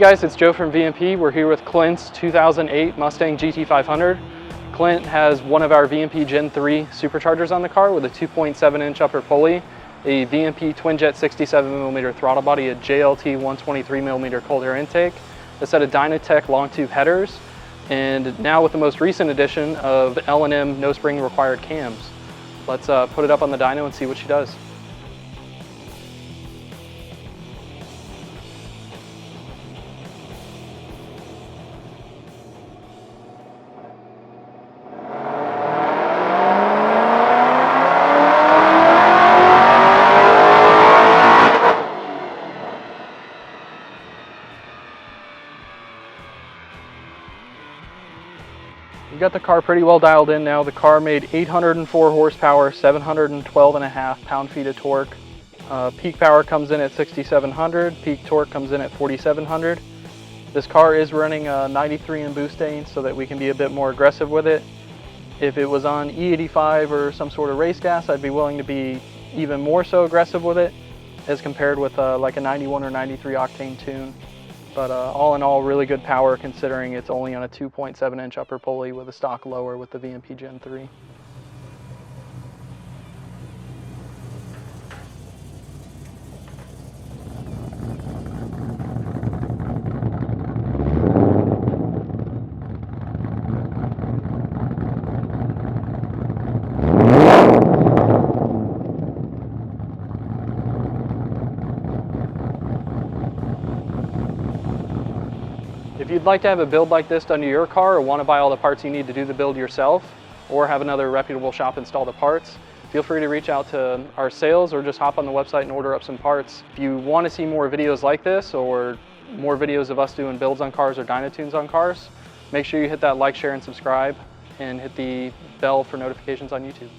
guys, it's Joe from VMP. We're here with Clint's 2008 Mustang GT500. Clint has one of our VMP Gen3 superchargers on the car with a 2.7-inch upper pulley, a VMP twin-jet 67mm throttle body, a JLT 123mm cold air intake, a set of Dyno long tube headers, and now with the most recent addition of L&M no spring required cams. Let's put it up on the dyno and see what she does. We got the car pretty well dialed in now. The car made 804 horsepower, 712.5 pound-feet of torque. Peak power comes in at 6,700, peak torque comes in at 4,700. This car is running 93 in boostane so that we can be a bit more aggressive with it. If it was on E85 or some sort of race gas, I'd be willing to be even more so aggressive with it as compared with like a 91 or 93 octane tune. But all in all, really good power considering it's only on a 2.7-inch upper pulley with a stock lower with the VMP Gen3. If you'd like to have a build like this done to your car or want to buy all the parts you need to do the build yourself or have another reputable shop install the parts, feel free to reach out to our sales or just hop on the website and order up some parts. If you want to see more videos like this or more videos of us doing builds on cars or dyno tunes on cars, make sure you hit that like, share, and subscribe and hit the bell for notifications on YouTube.